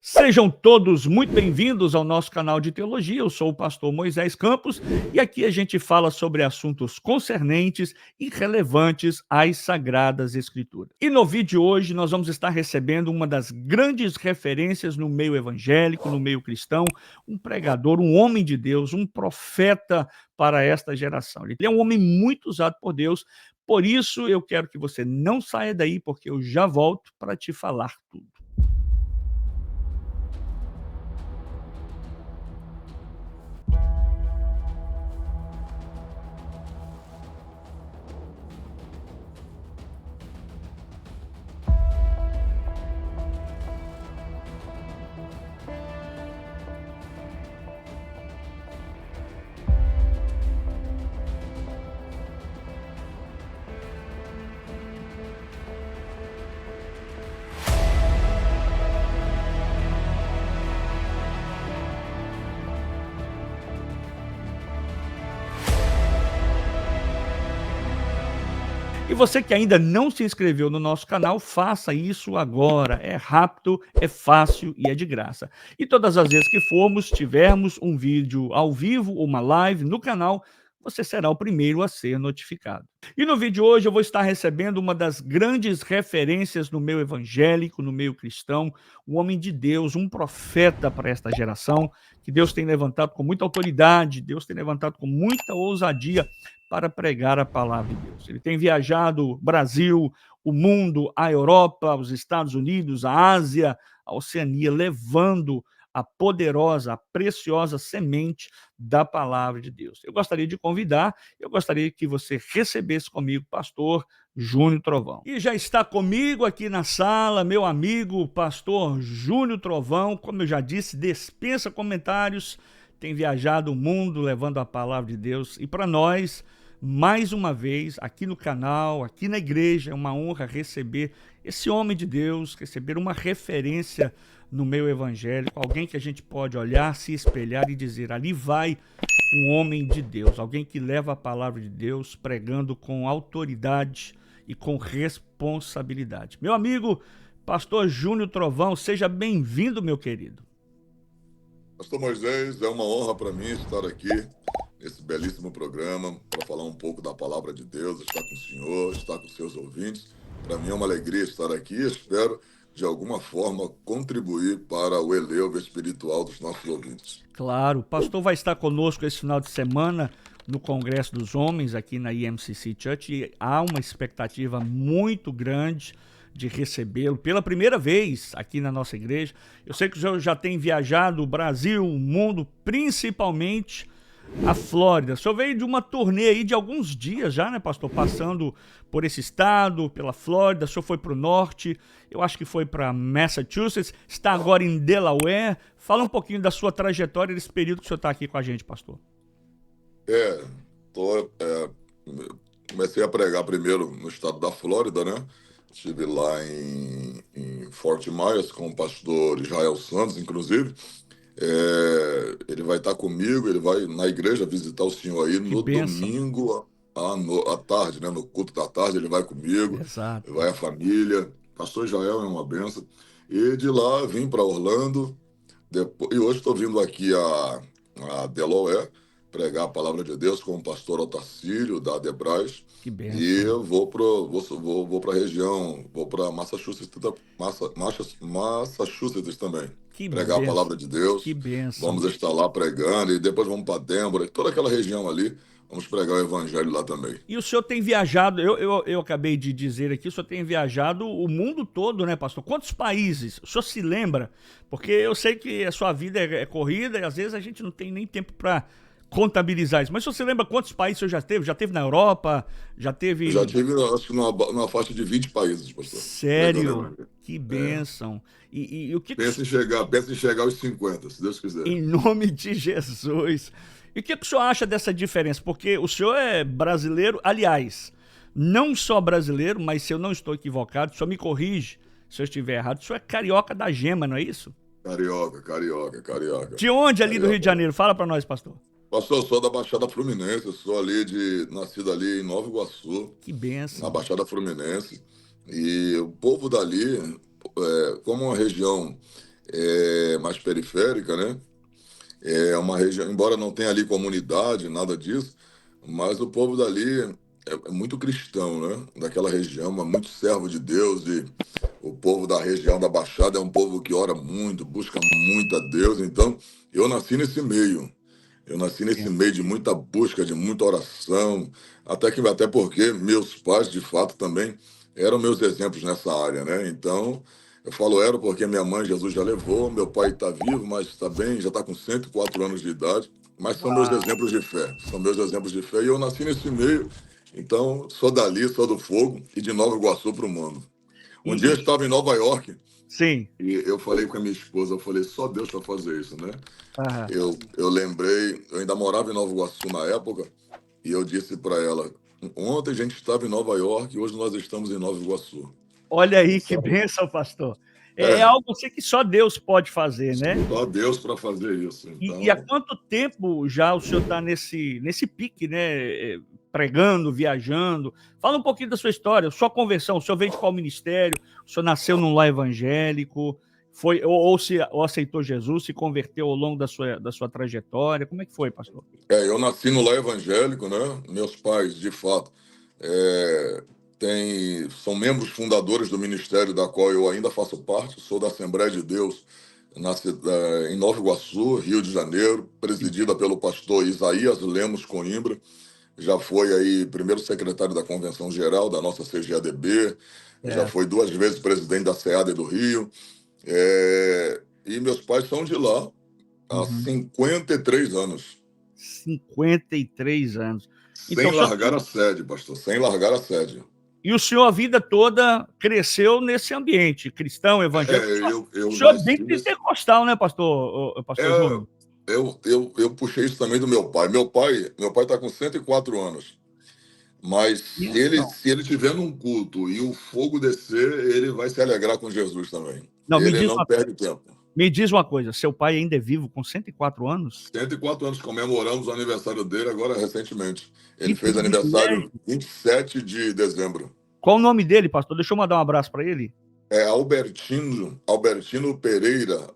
Sejam todos muito bem-vindos ao nosso canal de teologia. Eu sou o pastor Moisés Campos e aqui a gente fala sobre assuntos concernentes e relevantes às Sagradas Escrituras. E no vídeo de hoje nós vamos estar recebendo uma das grandes referências no meio evangélico, no meio cristão, um pregador, um homem de Deus, um profeta para esta geração. Ele é um homem muito usado por Deus, por isso eu quero que você não saia daí, porque eu já volto para te falar tudo. E você que ainda não se inscreveu no nosso canal, faça isso agora. É rápido, é fácil e é de graça. E todas as vezes que tivermos um vídeo ao vivo, uma live no canal, você será o primeiro a ser notificado. E no vídeo de hoje eu vou estar recebendo uma das grandes referências no meio evangélico, no meio cristão, um homem de Deus, um profeta para esta geração, que Deus tem levantado com muita autoridade, Deus tem levantado com muita ousadia para pregar a palavra de Deus. Ele tem viajado o Brasil, o mundo, a Europa, os Estados Unidos, a Ásia, a Oceania, levando a poderosa, a preciosa semente da palavra de Deus. Eu gostaria que você recebesse comigo, pastor Júnior Trovão. E já está comigo aqui na sala, meu amigo, pastor Júnior Trovão, como eu já disse, dispensa comentários, tem viajado o mundo levando a palavra de Deus, e para nós, mais uma vez, aqui no canal, aqui na igreja, é uma honra receber esse homem de Deus, receber uma referência no meio evangélico, alguém que a gente pode olhar, se espelhar e dizer, ali vai um homem de Deus, alguém que leva a palavra de Deus pregando com autoridade e com responsabilidade. Meu amigo, pastor Júnior Trovão, seja bem-vindo, meu querido. Pastor Moisés, é uma honra para mim estar aqui nesse belíssimo programa para falar um pouco da palavra de Deus, estar com o senhor, estar com seus ouvintes. Para mim é uma alegria estar aqui e espero, de alguma forma, contribuir para o elevo espiritual dos nossos ouvintes. Claro, o pastor vai estar conosco esse final de semana no Congresso dos Homens, aqui na IMCC Church, e há uma expectativa muito grande de recebê-lo pela primeira vez aqui na nossa igreja. Eu sei que o senhor já tem viajado o Brasil, o mundo, principalmente a Flórida. O senhor veio de uma turnê aí de alguns dias já, né, pastor? Passando por esse estado, pela Flórida, o senhor foi para o norte, eu acho que foi para Massachusetts, está agora em Delaware. Fala um pouquinho da sua trajetória desse período que o senhor está aqui com a gente, pastor. É, tô, é, Comecei a pregar primeiro no estado da Flórida, né? Estive lá em Fort Myers com o pastor Israel Santos, inclusive. Ele vai estar comigo, ele vai na igreja visitar o senhor aí Que no bênção. domingo à tarde, né? No culto da tarde, ele vai comigo, Exato. vai a família. Pastor Israel é uma benção. E de lá vim para Orlando, e hoje estou vindo aqui a Delaware pregar a palavra de Deus com o pastor Otacílio, da Adebras. Que E bênção. eu vou para a região, vou para Massachusetts, Massachusetts também, Que pregar a bênção. palavra de Que Deus. bênção. Vamos estar lá pregando e depois vamos para Denver, toda aquela região ali, vamos pregar o evangelho lá também. E o senhor tem viajado, eu acabei de dizer aqui, o senhor tem viajado o mundo todo, né, pastor? Quantos países? O senhor se lembra? Porque eu sei que a sua vida é corrida e às vezes a gente não tem nem tempo para contabilizar isso. Mas o senhor se lembra quantos países o senhor já teve? Já teve na Europa? Já Eu já teve... tive, acho que numa faixa de 20 países, pastor, pregando o Sério? evangelho. Que É. bênção. E o que, Pensa em chegar aos 50, se Deus quiser. em nome de Jesus. E o que o senhor acha dessa diferença? Porque o senhor é brasileiro, aliás, não só brasileiro, mas se eu não estou equivocado, o senhor me corrige se eu estiver errado, o senhor é carioca da gema, não é isso? Carioca, carioca, carioca, De onde ali do Rio de carioca. Janeiro? Fala para nós, pastor. Pastor, eu sou da Baixada Fluminense, eu sou nascido ali em Nova Iguaçu, Que na bênção. Baixada Fluminense. E o povo dali, como uma região mais periférica, né? É uma região, embora não tenha ali comunidade, nada disso, mas o povo dali é muito cristão, né? Daquela região, é muito servo de Deus, e o povo da região da Baixada é um povo que ora muito, busca muito a Deus. Então, eu nasci nesse meio. Eu nasci nesse meio de muita busca, de muita oração, até porque meus pais, de fato, também eram meus exemplos nessa área, né? Então, eu falo era porque minha mãe, Jesus já levou, meu pai está vivo, mas está bem, já está com 104 anos de idade, mas são meus Uau. exemplos de fé, são meus exemplos de fé, e eu nasci nesse meio, então sou dali, sou do fogo, e de Nova Iguaçu para o mundo. Um dia eu E, estava em Nova York, sim. e eu falei com a minha esposa, eu falei, só Deus para fazer isso, né? Aham. Eu lembrei, eu ainda morava em Nova Iguaçu na época, e eu disse para ela: ontem a gente estava em Nova York e hoje nós estamos em Nova Iguaçu. Olha aí que Então, bênção, pastor. É é, algo assim que só Deus pode fazer, né? só Deus para fazer isso. E há Então, quanto tempo já o senhor está nesse pique, né? Pregando, viajando? Fala um pouquinho da sua história, sua conversão. O senhor veio de qual ministério? O senhor nasceu num lar evangélico? Foi, ou aceitou Jesus, se converteu ao longo da sua trajetória? Como é que foi, pastor? eu nasci no lar evangélico, né? Meus pais, de fato, é, são membros fundadores do ministério da qual eu ainda faço parte. Sou da Assembleia de Deus em Nova Iguaçu, Rio de Janeiro, Sim. presidida pelo pastor Isaías Lemos Coimbra. Já foi aí primeiro secretário da Convenção Geral da nossa CGADB, já É, foi 2 vezes presidente da SEAD do Rio. E meus pais são de lá há uhum. 53 anos, 53 anos. Então, sem o senhor largar a sede, pastor, sem largar a sede. E o senhor a vida toda cresceu nesse ambiente cristão, evangélico. O Eu senhor é bem nasci nesse. pentecostal, né, pastor É, Júnior? eu puxei isso também do meu pai. Meu pai está com 104 anos. Mas Então, se ele tiver num culto e o fogo descer, ele vai se alegrar com Jesus também. não, Ele não perde tempo. me diz uma coisa, seu pai ainda é vivo com 104 anos? 104 anos, comemoramos o aniversário dele agora recentemente. Que Ele fez aniversário privilégio. 27 de dezembro. Qual o nome dele, pastor? Deixa eu mandar um abraço para ele. É Albertino Pereira.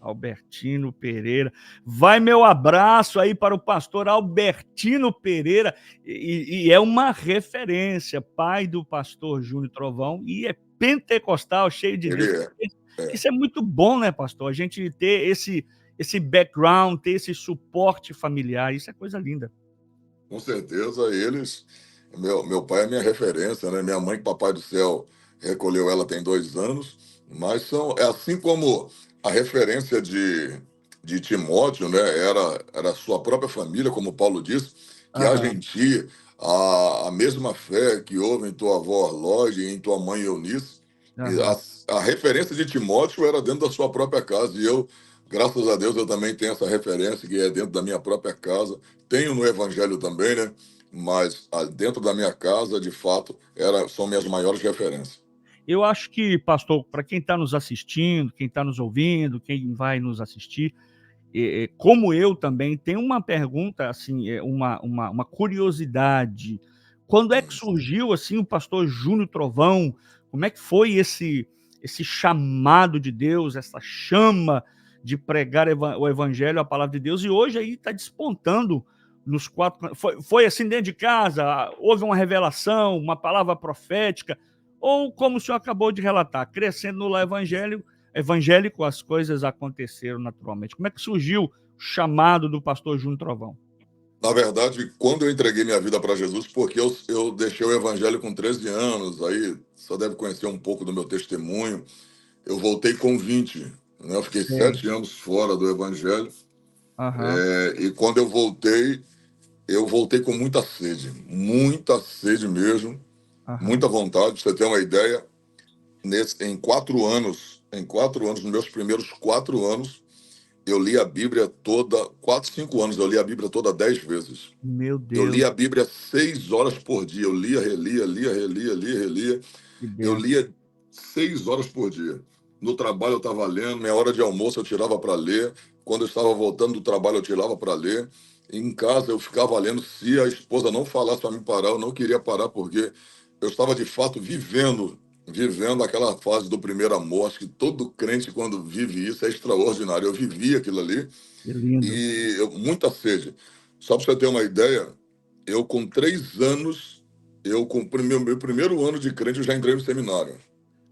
Albertino Pereira. Vai meu abraço aí para o pastor Albertino Pereira, e é uma referência, pai do pastor Júnior Trovão, e é pentecostal, cheio de Ele Deus. é. Isso é muito bom, né, pastor? A gente ter esse background, ter esse suporte familiar, isso é coisa linda. Com certeza, eles. Meu pai é minha referência, né? Minha mãe, que Papai do Céu recolheu ela tem 2 anos, mas é assim como a referência de Timóteo, né? Era a sua própria família, como Paulo disse, que haja Aham, em ti a mesma fé que houve em tua avó Arlode e em tua mãe Eunice. E aham. a referência de Timóteo era dentro da sua própria casa, e eu, graças a Deus, eu também tenho essa referência que é dentro da minha própria casa. Tenho no Evangelho também, né? Mas dentro da minha casa, de fato, são minhas maiores referências. Eu acho que, pastor, para quem está nos assistindo, quem está nos ouvindo, quem vai nos assistir, como eu também, tem uma pergunta, assim, uma curiosidade. Quando é que Hum. surgiu, assim, o pastor Júnior Trovão? Como é que foi esse chamado de Deus, essa chama de pregar o evangelho, a palavra de Deus? E hoje aí está despontando nos quatro. Foi assim dentro de casa? Houve uma revelação, uma palavra profética? Ou, como o senhor acabou de relatar, crescendo no lar evangélico, as coisas aconteceram naturalmente? Como é que surgiu o chamado do pastor Júnior Trovão? Na verdade, quando eu entreguei minha vida para Jesus, porque eu deixei o Evangelho com 13 anos, aí só deve conhecer um pouco do meu testemunho. Eu voltei com 20, né? Eu fiquei Sei. 7 anos fora do Evangelho. Aham, E quando eu voltei com muita sede mesmo, aham. muita vontade. Pra você ter uma ideia, nos meus primeiros 4 anos, eu li a Bíblia toda, 4, 5 anos, eu li a Bíblia toda 10 vezes. Meu Eu Deus, lia a Bíblia 6 horas por dia. Eu lia, relia, lia, relia, lia, relia. que Eu benção. lia 6 horas por dia. No trabalho eu estava lendo, minha hora de almoço eu tirava para ler. Quando eu estava voltando do trabalho eu tirava para ler. Em casa eu ficava lendo. Se a esposa não falasse para me parar, eu não queria parar porque eu estava de fato vivendo, vivendo aquela fase do primeiro amor. Acho que todo crente, quando vive isso, é extraordinário. Eu vivi aquilo ali Que lindo. e muita sede. Só para você ter uma ideia, eu com 3 anos, com meu primeiro ano de crente, eu já entrei no seminário.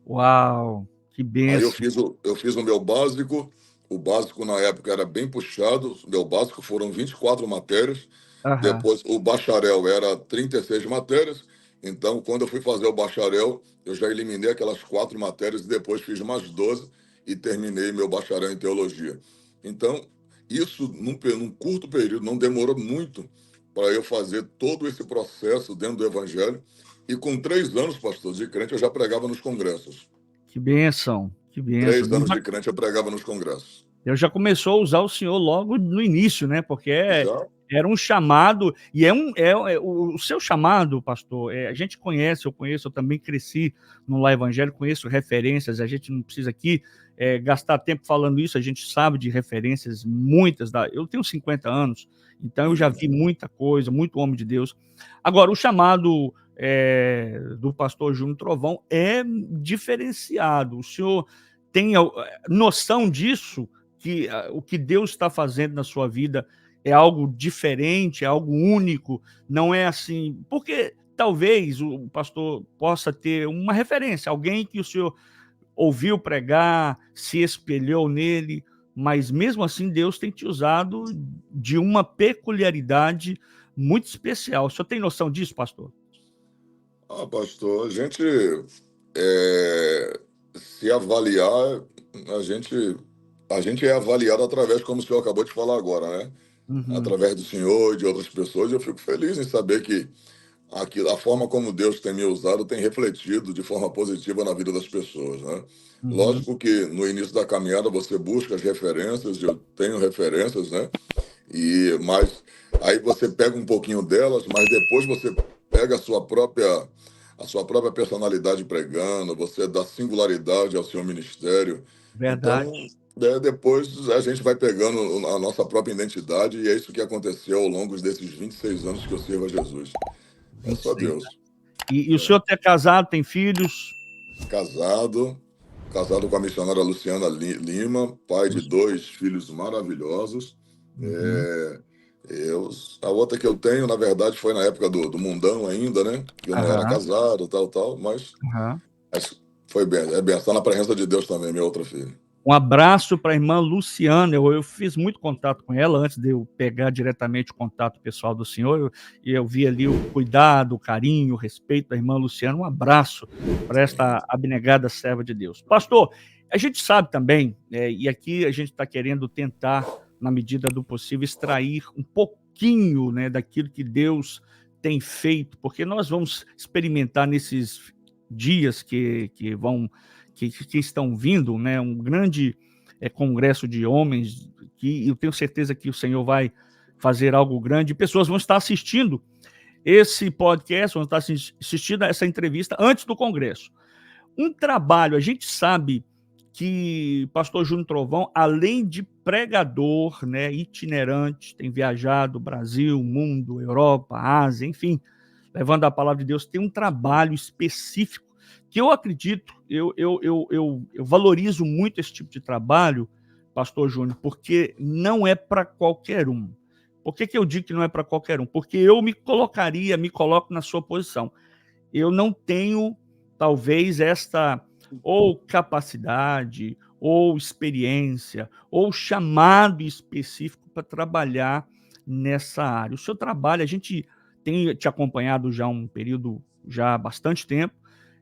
Uau, que Aí eu bênção. fiz o meu básico. O básico na época era bem puxado. O meu básico foram 24 matérias. Aham, Depois o bacharel era 36 matérias. Então, quando eu fui fazer o bacharel, eu já eliminei aquelas 4 matérias e depois fiz mais 12 e terminei meu bacharel em teologia. Então, isso num curto período, não demorou muito para eu fazer todo esse processo dentro do evangelho. E com 3 anos, pastor, de crente, eu já pregava nos congressos. que bênção, que bênção. 3 anos de crente eu pregava nos congressos. Deus já começou a usar o senhor logo no início, né? Porque Já? era um chamado, e o seu chamado, pastor. A gente conhece, eu conheço, eu também cresci no lar evangélico, conheço referências. A gente não precisa aqui gastar tempo falando isso, a gente sabe de referências, muitas. Eu tenho 50 anos, então eu já vi muita coisa, muito homem de Deus. Agora, o chamado do pastor Júnior Trovão é diferenciado. O senhor tem noção disso? Que o que Deus está fazendo na sua vida é algo diferente, é algo único, não é assim. Porque talvez o pastor possa ter uma referência, alguém que o senhor ouviu pregar, se espelhou nele, mas mesmo assim Deus tem te usado de uma peculiaridade muito especial. O senhor tem noção disso, pastor? Pastor, a gente se avaliar, a gente, a gente é avaliado através, como o senhor acabou de falar agora, né? Uhum, Através do senhor e de outras pessoas. Eu fico feliz em saber que a forma como Deus tem me usado tem refletido de forma positiva na vida das pessoas, né? uhum, Lógico que no início da caminhada você busca as referências, eu tenho referências, né? Mas aí você pega um pouquinho delas, mas depois você pega a sua própria personalidade pregando, você dá singularidade ao seu ministério. Então, verdade. depois a gente vai pegando a nossa própria identidade e é isso que aconteceu ao longo desses 26 anos que eu sirvo a Jesus. É só 26. Deus. E o senhor é casado, tem filhos? Casado, casado com a missionária Luciana Lima, pai de 2 filhos maravilhosos. Uhum, É, a outra que eu tenho, na verdade, foi na época do mundão ainda, né? Que eu não era aham, casado, tal, aham. mas foi bem, é bem, está na presença de Deus também, minha outra filha. Um abraço para a irmã Luciana. Eu fiz muito contato com ela antes de eu pegar diretamente o contato pessoal do senhor. Eu vi ali o cuidado, o carinho, o respeito da irmã Luciana. Um abraço para esta abnegada serva de Deus. Pastor, a gente sabe também, e aqui a gente está querendo tentar, na medida do possível, extrair um pouquinho, né, daquilo que Deus tem feito, porque nós vamos experimentar nesses dias que estão vindo, né, um grande congresso de homens, que eu tenho certeza que o Senhor vai fazer algo grande, pessoas vão estar assistindo esse podcast, vão estar assistindo essa entrevista antes do congresso. Um trabalho, a gente sabe que pastor Júnior Trovão, além de pregador, né, itinerante, tem viajado Brasil, mundo, Europa, Ásia, enfim, levando a palavra de Deus, tem um trabalho específico que eu acredito, eu valorizo muito esse tipo de trabalho, pastor Júnior, porque não é para qualquer um. Por que eu digo que não é para qualquer um? Porque eu me coloco na sua posição. Eu não tenho, talvez, esta ou capacidade, ou experiência, ou chamado específico para trabalhar nessa área. O seu trabalho, a gente tem te acompanhado já um período, já há bastante tempo,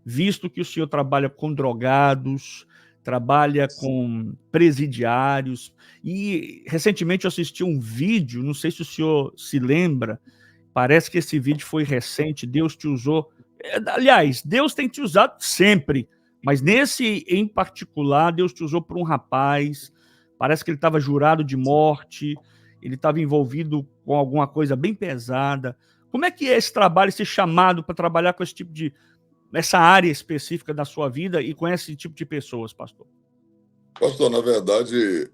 visto que o senhor trabalha com drogados, trabalha com presidiários, e recentemente eu assisti um vídeo, não sei se o senhor se lembra, parece que esse vídeo foi recente, Deus te usou. Aliás, Deus tem te usado sempre, mas nesse em particular, Deus te usou por um rapaz, parece que ele estava jurado de morte, ele estava envolvido com alguma coisa bem pesada. Como é que é esse trabalho, esse chamado para trabalhar com esse tipo de, nessa área específica da sua vida e com esse tipo de pessoas, pastor? Pastor, na verdade,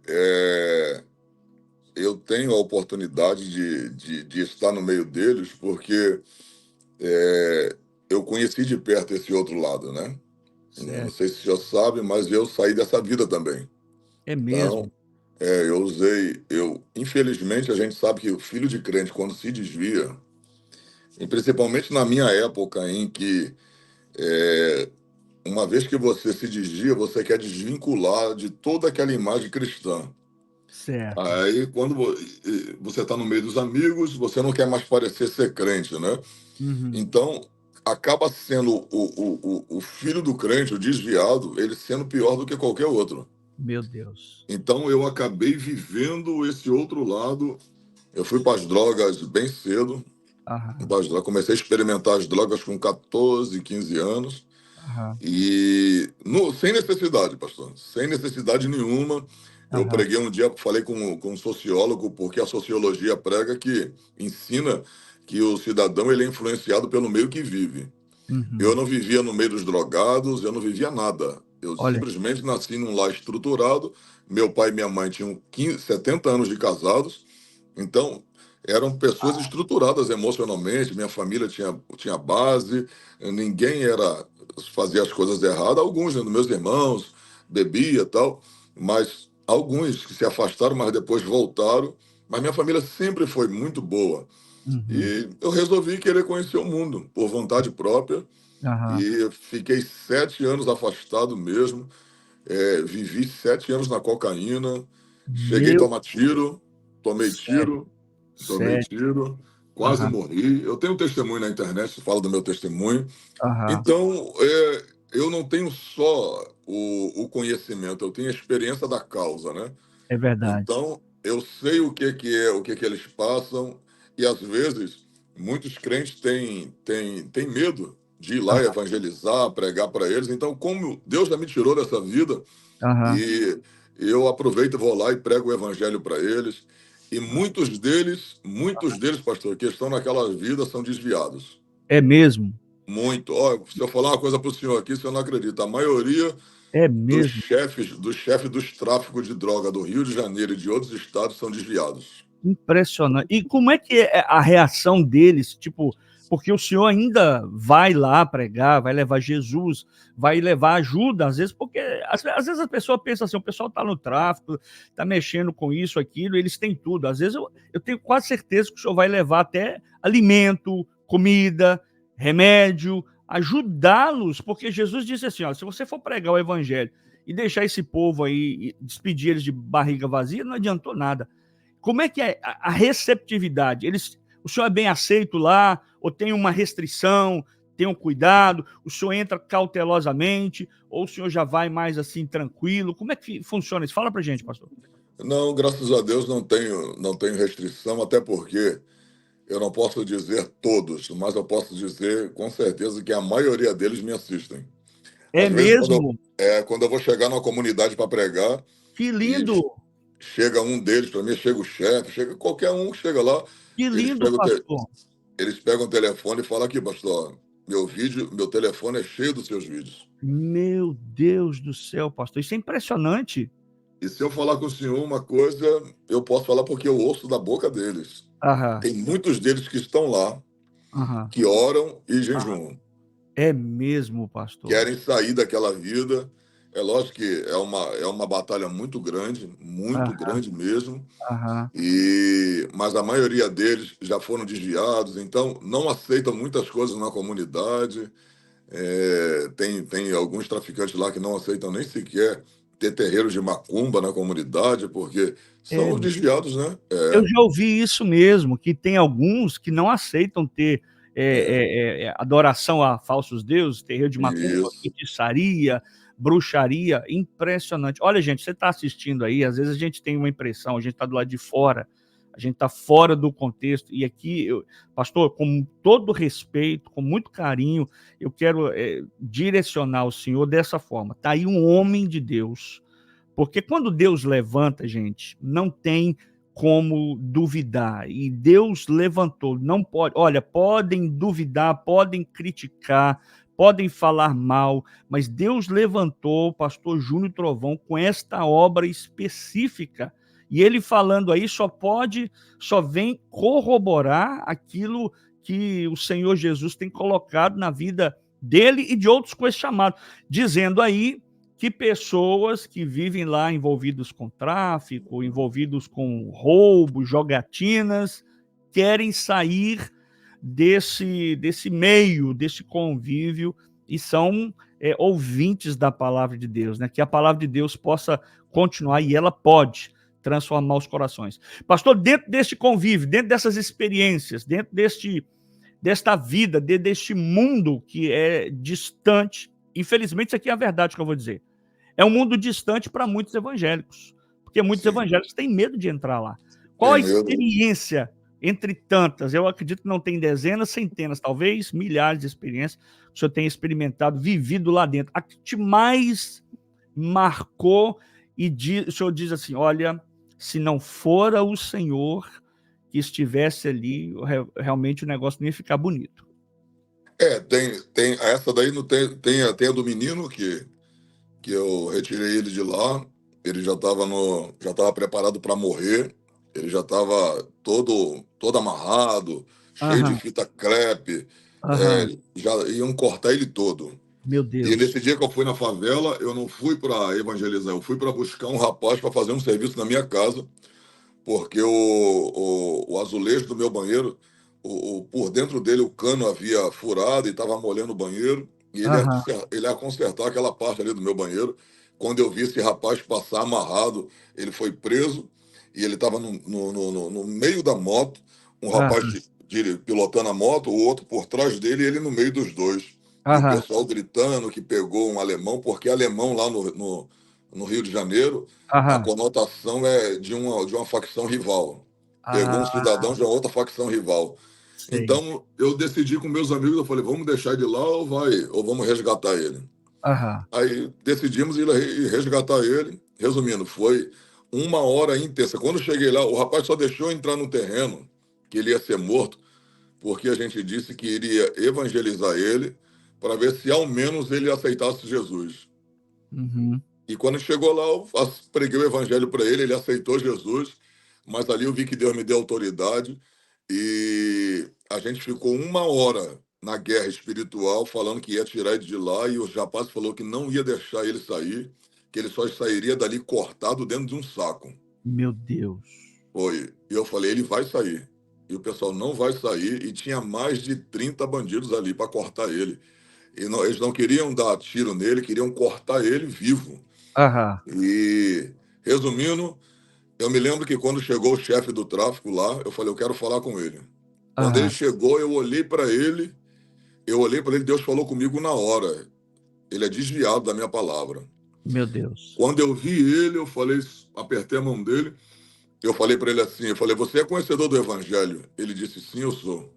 eu tenho a oportunidade de estar no meio deles, porque eu conheci de perto esse outro lado, né? Não Certo. sei se o senhor sabe, mas eu saí dessa vida também. É Então, mesmo? infelizmente, a gente sabe que o filho de crente, quando se desvia, e principalmente na minha época, em que, é, uma vez que você se desvia, você quer desvincular de toda aquela imagem cristã. Certo. Aí, quando você está no meio dos amigos, você não quer mais parecer ser crente, né? Uhum. Então, acaba sendo o filho do crente, o desviado, ele sendo pior do que qualquer outro. Meu Deus. Então, eu acabei vivendo esse outro lado. Eu fui para as drogas bem cedo. Aham, Comecei a experimentar as drogas com 14, 15 anos. aham, Sem necessidade, pastor. Sem necessidade nenhuma. Eu aham. preguei um dia, falei com um sociólogo, porque a sociologia prega que ensina que o cidadão ele é influenciado pelo meio que vive. Eu Uhum. não vivia no meio dos drogados, eu não vivia nada. Eu Olha, simplesmente nasci num lar estruturado. Meu pai e minha mãe tinham 70 anos de casados. Então, eram pessoas estruturadas emocionalmente. Minha família tinha base. Ninguém fazia as coisas erradas. Alguns, né, dos meus irmãos, bebia e tal. Mas alguns que se afastaram, mas depois voltaram. Mas minha família sempre foi muito boa. uhum. E eu resolvi querer conhecer o mundo por vontade própria. Aham. E fiquei 7 anos afastado mesmo. Vivi 7 anos na cocaína. Cheguei a Meu tomar tiro, tomei sério, tiro, tomei sério. tiro, quase Aham, morri. Eu tenho um testemunho na internet, falo do meu testemunho. aham. Então, eu não tenho só o conhecimento, eu tenho a experiência da causa, né? É verdade. Então, eu sei o que eles passam, e às vezes muitos crentes têm medo de ir lá Aham, evangelizar, pregar para eles. Então, como Deus já me tirou dessa vida, aham. e eu aproveito e vou lá e prego o evangelho para eles. E muitos deles, pastor, que estão naquela vida são desviados. É mesmo? Muito. Ó, se eu falar uma coisa para o senhor aqui, o senhor não acredita. A maioria É dos mesmo? chefes dos tráficos de droga do Rio de Janeiro e de outros estados são desviados. Impressionante. E como é que é a reação deles? Tipo, porque o senhor ainda vai lá pregar, vai levar Jesus, vai levar ajuda, às vezes, porque às vezes a pessoa pensa assim, o pessoal está no tráfico, está mexendo com isso, aquilo, eles têm tudo. Às vezes eu tenho quase certeza que o senhor vai levar até alimento, comida, remédio, ajudá-los, porque Jesus disse assim, ó, se você for pregar o evangelho e deixar esse povo aí, e despedir eles de barriga vazia, não adiantou nada. Como é que é a receptividade? O senhor é bem aceito lá, ou tem uma restrição, tem um cuidado, o senhor entra cautelosamente, ou o senhor já vai mais assim, tranquilo? Como é que funciona isso? Fala pra gente, pastor. Não, graças a Deus não tenho restrição, até porque eu não posso dizer todos, mas eu posso dizer com certeza que a maioria deles me assistem. É Às vezes, quando eu, mesmo? quando eu vou chegar numa comunidade para pregar, Que e lindo! chega um deles, para mim, chega o chefe, chega qualquer um que chega lá, Que eles lindo, pegam, o te- pastor! eles pegam o telefone e falam aqui, pastor, meu telefone é cheio dos seus vídeos. Meu Deus do céu, pastor, isso é impressionante. E se eu falar com o senhor uma coisa, eu posso falar porque eu ouço da boca deles. Aham, Tem muitos deles que estão lá, aham. que oram e jejuam, É mesmo, pastor. querem sair daquela vida. É lógico que é uma batalha muito Aham, grande mesmo. aham. Mas a maioria deles já foram desviados, então não aceitam muitas coisas na comunidade. Tem alguns traficantes lá que não aceitam nem sequer ter terreiros de macumba na comunidade, porque são É os desviados, né? Eu já ouvi isso mesmo, que tem alguns que não aceitam ter adoração a falsos deuses, terreiro de macumba, Isso. feitiçaria, bruxaria, impressionante. Olha, gente, você está assistindo aí, às vezes a gente tem uma impressão, a gente está do lado de fora, a gente está fora do contexto, e aqui, pastor, com todo respeito, com muito carinho, eu quero direcionar o senhor dessa forma. Está aí um homem de Deus, porque quando Deus levanta, gente, não tem como duvidar. E Deus levantou, não pode. Olha, podem duvidar, podem criticar, podem falar mal, mas Deus levantou o pastor Júnior Trovão com esta obra específica. E ele falando aí só vem corroborar aquilo que o Senhor Jesus tem colocado na vida dele e de outros com esse chamado, dizendo aí que pessoas que vivem lá envolvidos com tráfico, envolvidos com roubo, jogatinas, querem sair desse meio, desse convívio, e são ouvintes da palavra de Deus, né? Que a palavra de Deus possa continuar, e ela pode transformar os corações. Pastor, dentro deste convívio, dentro dessas experiências, dentro desta vida, deste mundo que é distante, infelizmente isso aqui é a verdade que eu vou dizer, é um mundo distante para muitos evangélicos, porque muitos Sim, evangélicos têm medo de entrar lá. Qual tem a medo. experiência entre tantas? Eu acredito que não tem dezenas, centenas, talvez milhares de experiências que o senhor tenha experimentado, vivido lá dentro. A que te mais marcou e o senhor diz assim, olha, se não fora o Senhor que estivesse ali, realmente o negócio não ia ficar bonito. Tem essa daí não tem a do menino que eu retirei ele de lá. Ele já estava preparado para morrer. Ele já estava todo amarrado, cheio de Aham, fita crepe. aham, Já iam cortar ele todo. meu E Deus. nesse dia que eu fui na favela, eu não fui para evangelizar, eu fui para buscar um rapaz para fazer um serviço na minha casa, porque o azulejo do meu banheiro, por dentro dele o cano havia furado e estava molhando o banheiro, e Aham, ele ia consertar aquela parte ali do meu banheiro. Quando eu vi esse rapaz passar amarrado, ele foi preso, e ele estava no meio da moto, um rapaz aham, pilotando a moto, o outro por trás dele e ele no meio dos dois. E o aham, pessoal gritando que pegou um alemão, porque alemão lá no Rio de Janeiro, a aham. conotação é de uma facção rival. Pegou um Ah, cidadão de uma outra facção rival. sei. Então, eu decidi com meus amigos, eu falei, vamos deixar ele lá ou vamos resgatar ele? Aham, Aí decidimos ir resgatar ele. Resumindo, foi uma hora intensa. Quando eu cheguei lá, o rapaz só deixou eu entrar no terreno, que ele ia ser morto, porque a gente disse que iria evangelizar ele, para ver se ao menos ele aceitasse Jesus. uhum, E quando chegou lá, eu preguei o evangelho para ele, ele aceitou Jesus, mas ali eu vi que Deus me deu autoridade e a gente ficou uma hora na guerra espiritual, falando que ia tirar ele de lá, e o rapaz falou que não ia deixar ele sair, que ele só sairia dali cortado dentro de um saco. meu Deus. Foi. E eu falei, ele vai sair. E o pessoal não vai sair, e tinha mais de 30 bandidos ali para cortar ele. E eles não queriam dar tiro nele, queriam cortar ele vivo. Aham, E, resumindo, eu me lembro que quando chegou o chefe do tráfico lá, eu falei, eu quero falar com ele. Quando ele aham, chegou, eu olhei para ele, Deus falou comigo na hora. Ele é desviado da minha palavra. meu Deus. Quando eu vi ele, eu falei, apertei a mão dele, eu falei para ele assim, eu falei, você é conhecedor do evangelho? Ele disse, sim, eu sou.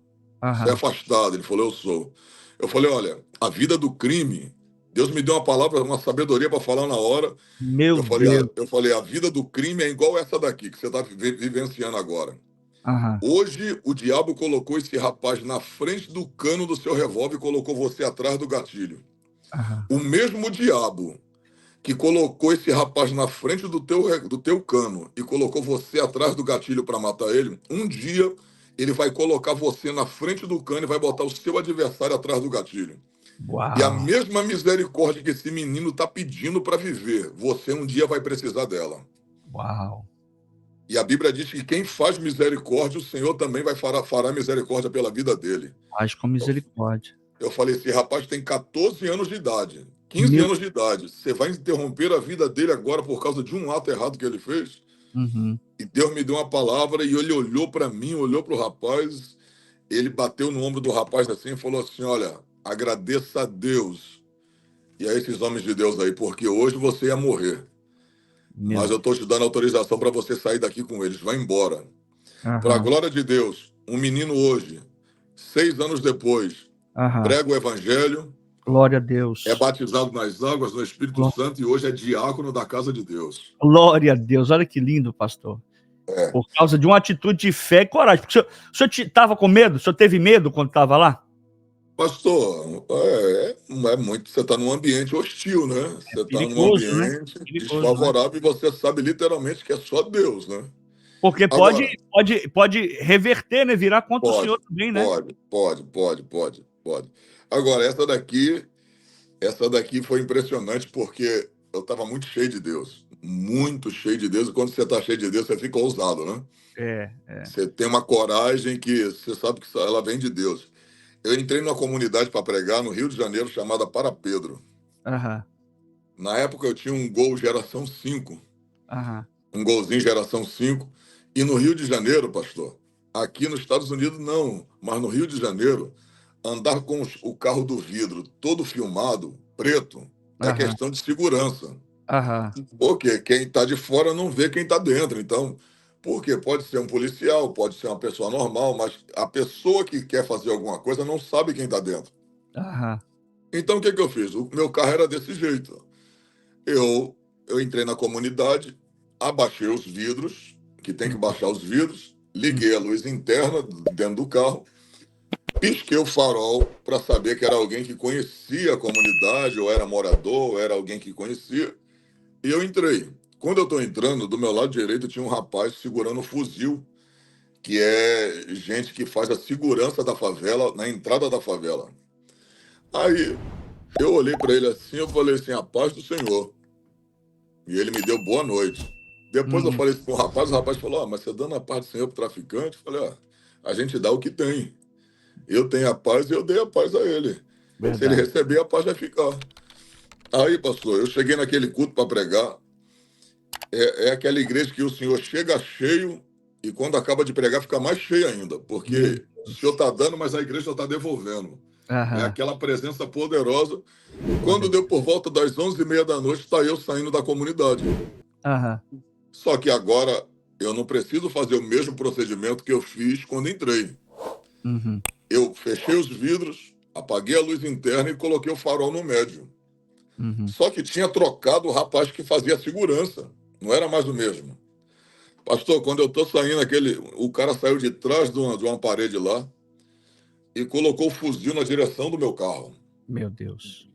Você é Aham, afastado? Ele falou, eu sou. Eu falei, olha, a vida do crime, Deus me deu uma palavra, uma sabedoria para falar na hora. meu Eu falei, Deus. a vida do crime é igual essa daqui que você está vivenciando agora. Aham, Hoje, o diabo colocou esse rapaz na frente do cano do seu revólver e colocou você atrás do gatilho. aham, O mesmo diabo que colocou esse rapaz na frente do teu cano e colocou você atrás do gatilho para matar ele, um dia ele vai colocar você na frente do cano e vai botar o seu adversário atrás do gatilho. E a uau, mesma misericórdia que esse menino está pedindo para viver, você um dia vai precisar dela. uau. E a Bíblia diz que quem faz misericórdia, o Senhor também fará misericórdia pela vida dele. Age com Eu, misericórdia. eu falei, esse rapaz tem 14 anos de idade, 15 Meu, anos de idade. Você vai interromper a vida dele agora por causa de um ato errado que ele fez? uhum, E Deus me deu uma palavra e ele olhou para mim, olhou para o rapaz, ele bateu no ombro do rapaz assim e falou assim, olha, agradeça a Deus e a esses homens de Deus aí, porque hoje você ia morrer. meu Mas eu Deus. estou te dando autorização para você sair daqui com eles. Vai embora. Para a Aham, glória de Deus, um menino hoje, 6 anos depois, aham. prega o evangelho, Glória a é Deus. batizado nas águas no Espírito Gló- Santo e hoje é diácono da casa de Deus. Glória a Deus. Olha que lindo, pastor. É. Por causa de uma atitude de fé e coragem. Porque o senhor estava com medo? O senhor teve medo quando estava lá? Pastor, é muito. Você está num ambiente hostil, né? É Você está num perigoso, né? ambiente Perigoso, né? desfavorável e você sabe literalmente que é só Deus, né? Porque pode, Agora, pode, pode reverter, né? Virar contra o senhor pode, também, né? pode, pode, pode, pode, pode. Agora, essa daqui foi impressionante porque eu estava muito cheio de Deus. Muito cheio de Deus. E quando você está cheio de Deus, você fica ousado, né? É. Você tem uma coragem que você sabe que ela vem de Deus. Eu entrei numa comunidade para pregar no Rio de Janeiro chamada Para Pedro. Aham, Na época eu tinha um Gol geração 5, aham, um Golzinho geração 5. E no Rio de Janeiro, pastor, aqui nos Estados Unidos não, mas no Rio de Janeiro, andar com o carro do vidro todo filmado, preto, é aham, questão de segurança. aham, Porque quem está de fora não vê quem está dentro. Então, porque pode ser um policial, pode ser uma pessoa normal, mas a pessoa que quer fazer alguma coisa não sabe quem está dentro. aham. Então, o que eu fiz? O meu carro era desse jeito. Eu entrei na comunidade, abaixei os vidros, que tem que baixar os vidros, Hum, liguei a luz interna dentro do carro, pisquei o farol para saber que era alguém que conhecia a comunidade, ou era morador, ou era alguém que conhecia. E eu entrei. Quando eu estou entrando, do meu lado direito tinha um rapaz segurando um fuzil, que é gente que faz a segurança da favela, na entrada da favela. Aí eu olhei para ele assim, eu falei assim, a paz do Senhor. E ele me deu boa noite. Depois eu uhum, falei com o rapaz falou, mas você dando a paz do Senhor para o traficante? Eu falei, a gente dá o que tem. Eu tenho a paz e eu dei a paz a ele. Se ele verdade. receber, a paz vai ficar. Aí, pastor, eu cheguei naquele culto para pregar. É aquela igreja que o senhor chega cheio e quando acaba de pregar fica mais cheio ainda, Meu porque o senhor Deus. está dando, mas a igreja está devolvendo. É Aham, aquela presença poderosa. Quando poder. deu por volta das 11h30 da noite, está eu saindo da comunidade. Aham, Só que agora eu não preciso fazer o mesmo procedimento que eu fiz quando entrei. uhum, Eu fechei os vidros, apaguei a luz interna e coloquei o farol no médio. uhum. Só que tinha trocado o rapaz que fazia a segurança. Não era mais o mesmo. Pastor, quando eu tô saindo, o cara saiu de trás de uma parede lá e colocou o fuzil na direção do meu carro. Meu Deus.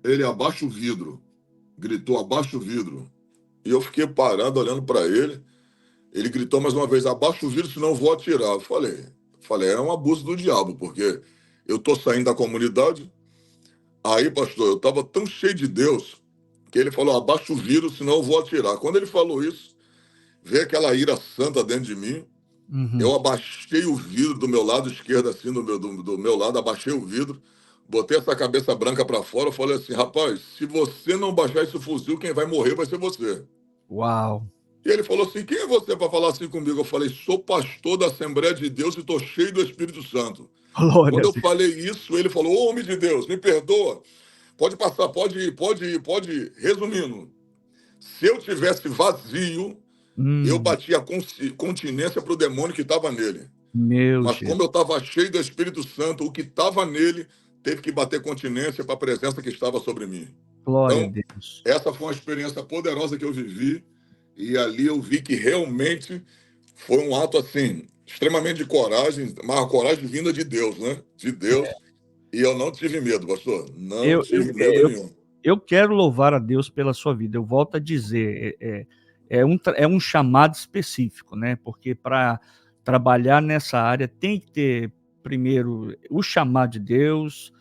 Ele abaixa o vidro, gritou abaixa o vidro. E eu fiquei parado olhando para ele. Ele gritou mais uma vez, abaixa o vidro, senão eu vou atirar. Eu falei, é um abuso do diabo, porque eu tô saindo da comunidade. Aí, pastor, eu tava tão cheio de Deus que ele falou, abaixa o vidro, senão eu vou atirar. Quando ele falou isso, veio aquela ira santa dentro de mim. Uhum. Eu abaixei o vidro do meu lado esquerdo, assim, do meu lado, abaixei o vidro, botei essa cabeça branca para fora, eu falei assim, rapaz, se você não baixar esse fuzil, quem vai morrer vai ser você. Uau. E ele falou assim, quem é você para falar assim comigo? Eu falei, sou pastor da Assembleia de Deus e estou cheio do Espírito Santo. Glória Quando a eu Deus. falei isso, ele falou, ô homem de Deus, me perdoa, pode passar, pode ir, pode ir, pode ir. Resumindo, se eu tivesse vazio, eu Hum, batia continência para o demônio que estava nele. meu Mas Jesus. como eu estava cheio do Espírito Santo, o que estava nele teve que bater continência para a presença que estava sobre mim. Glória a Então, Deus. essa foi uma experiência poderosa que eu vivi, e ali eu vi que realmente foi um ato assim, extremamente de coragem, mas a coragem vinda de Deus, né? De Deus. E eu não tive medo, pastor. Não Eu, eu, tive medo nenhum. eu quero louvar a Deus pela sua vida. Eu volto a dizer, é um chamado específico, né? Porque para trabalhar nessa área tem que ter, primeiro, o chamado de Deus,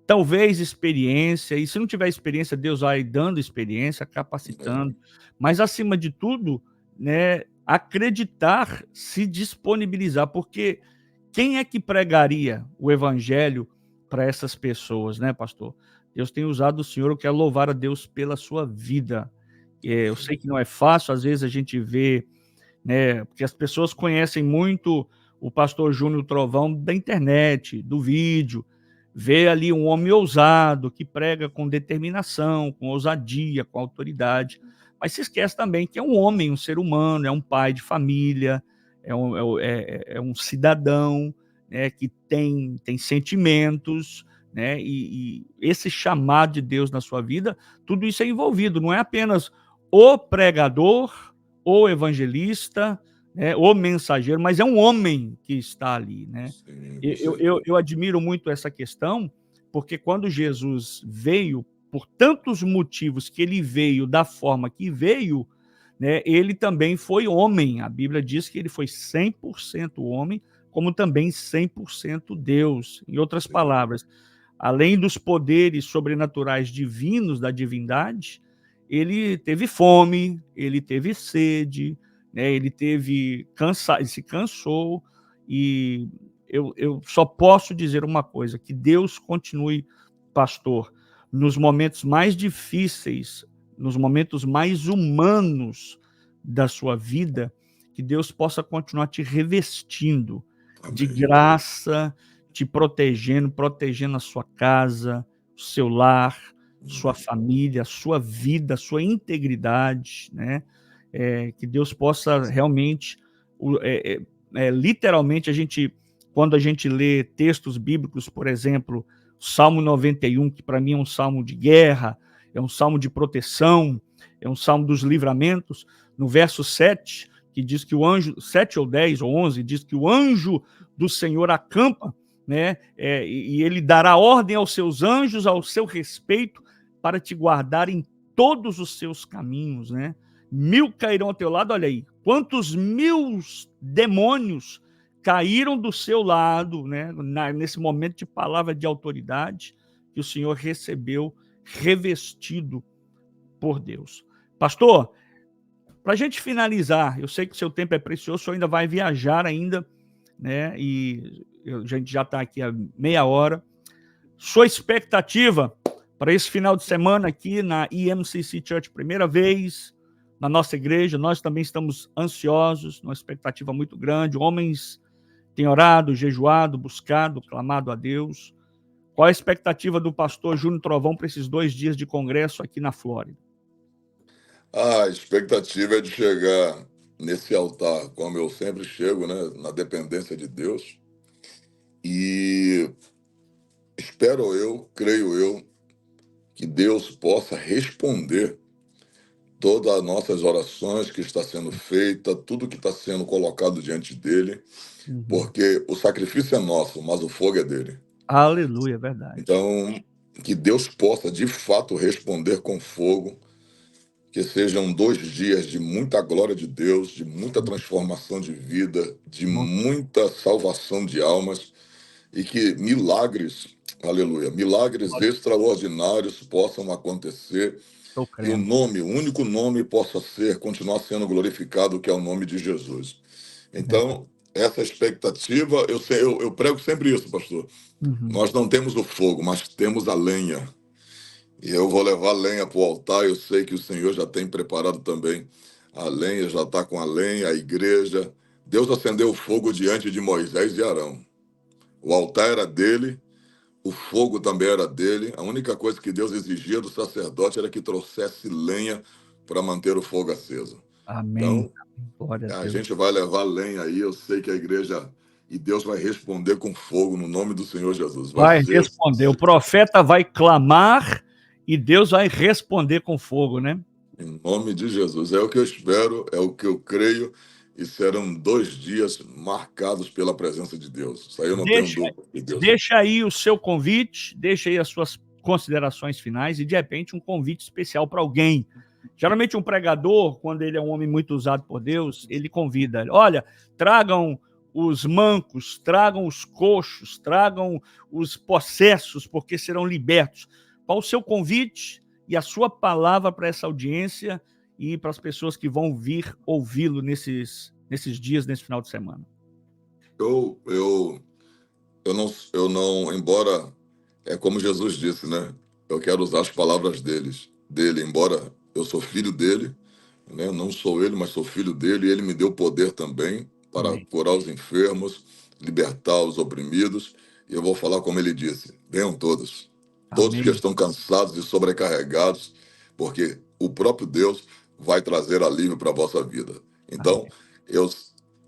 talvez experiência, e se não tiver experiência, Deus vai dando experiência, capacitando, mas acima de tudo, né, acreditar, se disponibilizar, porque quem é que pregaria o evangelho para essas pessoas, né, pastor? Deus tem usado o senhor, eu quero louvar a Deus pela sua vida. Eu sei que não é fácil, às vezes a gente vê, né, porque as pessoas conhecem muito o pastor Júnior Trovão da internet, do vídeo, vê ali um homem ousado, que prega com determinação, com ousadia, com autoridade, mas se esquece também que é um homem, um ser humano, é um pai de família, é um cidadão, né, que tem sentimentos, né, e esse chamado de Deus na sua vida, tudo isso é envolvido, não é apenas o pregador, o evangelista, né, o mensageiro, mas é um homem que está ali, né? Sim, com Eu certeza. admiro muito essa questão, porque quando Jesus veio, por tantos motivos que ele veio da forma que veio, né, ele também foi homem. A Bíblia diz que ele foi 100% homem, como também 100% Deus. Em outras Sim. palavras, além dos poderes sobrenaturais divinos da divindade, ele teve fome, ele teve sede, né? Ele se cansou, e eu só posso dizer uma coisa: que Deus continue, pastor, nos momentos mais difíceis, nos momentos mais humanos da sua vida, que Deus possa continuar te revestindo de Amém. graça, te protegendo a sua casa, o seu lar, sua família, sua vida, sua integridade, né? Que Deus possa realmente, literalmente, quando a gente lê textos bíblicos, por exemplo, Salmo 91, que para mim é um salmo de guerra, é um salmo de proteção, é um salmo dos livramentos, no verso 7, que diz que o anjo, 7 ou 10 ou 11, diz que o anjo do Senhor acampa, né? E ele dará ordem aos seus anjos ao seu respeito para te guardar em todos os seus caminhos, né? 1000 cairão ao teu lado, olha aí, quantos 1000 demônios caíram do seu lado, né? Nesse momento de palavra de autoridade que o Senhor recebeu, revestido por Deus. Pastor, para a gente finalizar, eu sei que o seu tempo é precioso, o senhor ainda vai viajar ainda, né? E a gente já está aqui há meia hora. Sua expectativa para esse final de semana aqui na EMCC Church, primeira vez na nossa igreja, nós também estamos ansiosos, uma expectativa muito grande. Homens têm orado, jejuado, buscado, clamado a Deus. Qual a expectativa do pastor Júnior Trovão para esses 2 dias de congresso aqui na Flórida? A expectativa é de chegar nesse altar, como eu sempre chego, né, na dependência de Deus. E espero eu, creio eu, que Deus possa responder todas as nossas orações que está sendo feita, tudo que está sendo colocado diante dele, porque o sacrifício é nosso, mas o fogo é dele. Aleluia, verdade. Então, que Deus possa de fato responder com fogo, que sejam 2 dias de muita glória de Deus, de muita transformação de vida, de muita salvação de almas, e que milagres, aleluia, milagres extraordinários possam acontecer, Estou e o crendo. único nome possa continuar sendo glorificado, que é o nome de Jesus. Então, essa expectativa, eu prego sempre isso, pastor. Nós não temos o fogo, mas temos a lenha. E eu vou levar lenha para o altar. Eu sei que o Senhor já tem preparado também a lenha, já está com a lenha, a igreja. Deus acendeu o fogo diante de Moisés e Arão. O altar era dele, o fogo também era dele. A única coisa que Deus exigia do sacerdote era que trouxesse lenha para manter o fogo aceso. Amém. Então, Glória a a Deus. gente vai levar lenha aí. Eu sei que a igreja e Deus vai responder com fogo no nome do Senhor Jesus. Vai Vai ser responder. O profeta vai clamar e Deus vai responder com fogo, né? em nome de Jesus. É o que eu espero, é o que eu creio, e serão 2 dias marcados pela presença de Deus. Isso aí eu não tenho dúvida de Deus. Deixa aí o seu convite, deixa aí as suas considerações finais e, de repente, um convite especial para alguém. Geralmente, um pregador, quando ele é um homem muito usado por Deus, ele convida: olha, tragam os mancos, tragam os coxos, tragam os possessos, porque serão libertos. Qual o seu convite e a sua palavra para essa audiência e para as pessoas que vão vir ouvi-lo nesses dias, nesse final de semana? Eu não, embora, é como Jesus disse, né? Eu quero usar as palavras dele, embora eu sou filho dele, né? Não sou ele, mas sou filho dele, e ele me deu poder também para Amém. curar os enfermos, libertar os oprimidos, e eu vou falar como ele disse: venham todos, todos que Amém. estão cansados e sobrecarregados, porque o próprio Deus vai trazer alívio para a vossa vida. Então, eu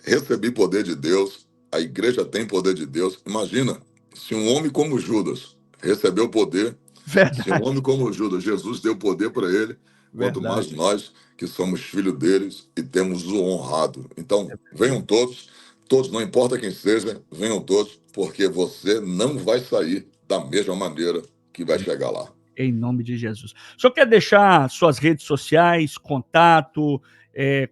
recebi poder de Deus, a igreja tem poder de Deus. Imagina, se um homem como Judas recebeu poder, se um Verdade, homem como Judas, Jesus deu poder para ele, quanto verdade. mais nós que somos filhos deles e temos o honrado. Então, venham todos, todos, não importa quem seja, venham todos, porque você não vai sair da mesma maneira que vai chegar lá. Em nome de Jesus. O senhor quer deixar suas redes sociais, contato,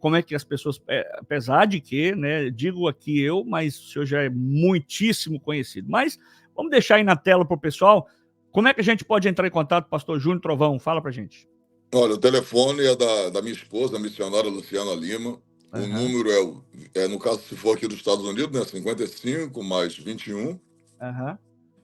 como é que as pessoas, apesar de que, né, digo aqui eu, mas o senhor já é muitíssimo conhecido, mas vamos deixar aí na tela para o pessoal, Como é que a gente pode entrar em contato, pastor Júnior Trovão? Fala pra gente. Olha, o telefone é da minha esposa, a missionária Luciana Lima. O Aham, número no caso, se for aqui dos Estados Unidos, né, 55 mais 21, aham,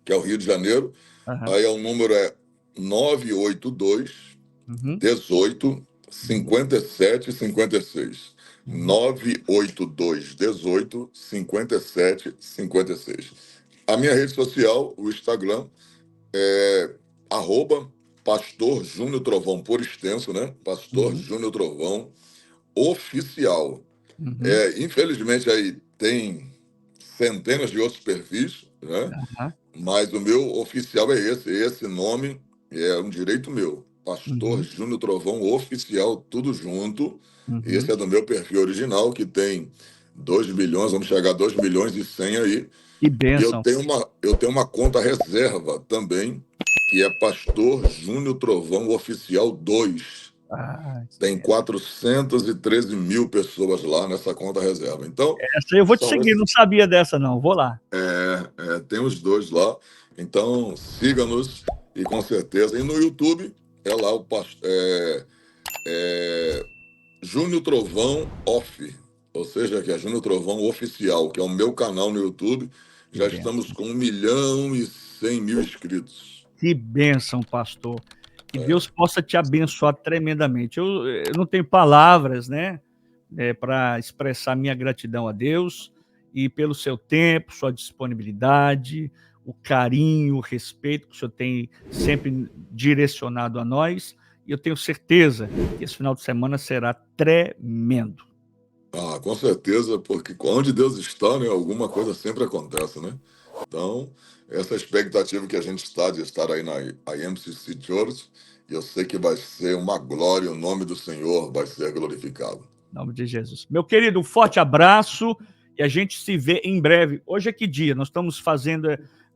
que é o Rio de Janeiro. aham. Aí o número é 982 Uhum, 18 uhum, 57 56. uhum, 982 18 57 56. A minha rede social, o Instagram, é arroba Pastor Júnior Trovão, por extenso, né? Pastor uhum, Júnior Trovão Oficial. uhum, Infelizmente aí tem centenas de outros perfis, né? aham, Mas o meu oficial é esse. Esse nome é um direito meu. Pastor uhum, Júnior Trovão Oficial, tudo junto. uhum. Esse é do meu perfil original, que tem 2 milhões, vamos chegar a 2 milhões e 100 aí. Que E eu bênção. tenho uma conta reserva também, que é Pastor Júnior Trovão Oficial 2. Ah, que Tem bênção. 413 mil pessoas lá nessa conta reserva. Então, Essa aí eu vou te são seguir, esses, não sabia dessa não, vou lá. tem os dois lá. Então, siga-nos e com certeza. E no YouTube é lá o Júnior Trovão Off, ou seja, que é Júnior Trovão Oficial, que é o meu canal no YouTube. Que Já estamos bênção. com 1.100.000 inscritos. Que bênção, pastor. Que Deus É, possa te abençoar tremendamente. Eu não tenho palavras, né, para expressar minha gratidão a Deus e pelo seu tempo, sua disponibilidade, o carinho, o respeito que o senhor tem sempre direcionado a nós. E eu tenho certeza que esse final de semana será tremendo. com certeza, porque onde Deus está, né, alguma coisa sempre acontece, né? Então, essa expectativa que a gente está de estar aí na IMCC Church, e eu sei que vai ser uma glória, o nome do Senhor vai ser glorificado. Em nome de Jesus. Meu querido, um forte abraço e a gente se vê em breve. Hoje é que dia? Nós estamos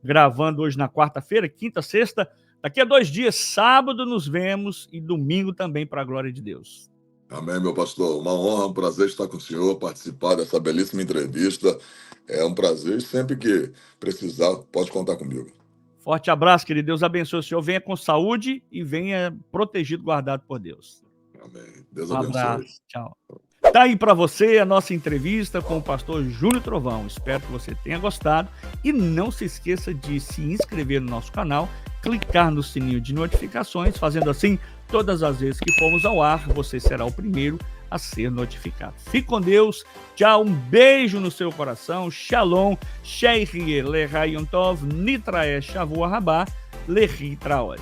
gravando hoje na quarta-feira, quinta, sexta. Daqui a 2 dias, sábado, nos vemos e domingo também, para a glória de Deus. Amém, meu pastor. Uma honra, um prazer estar com o senhor, participar dessa belíssima entrevista. É um prazer. Sempre que precisar, pode contar comigo. Forte abraço, querido. Deus abençoe o senhor. Venha com saúde e venha protegido, guardado por Deus. Amém. Deus Um abençoe. abraço. Tchau. Tá aí para você a nossa entrevista com o pastor Júnior Trovão. Espero que você tenha gostado e não se esqueça de se inscrever no nosso canal, clicar no sininho de notificações, fazendo assim, todas as vezes que formos ao ar, você será o primeiro a ser notificado. Fique com Deus, tchau, um beijo no seu coração, shalom, sheikh le rayon tov, nitrae shavu rabá, lehi traore.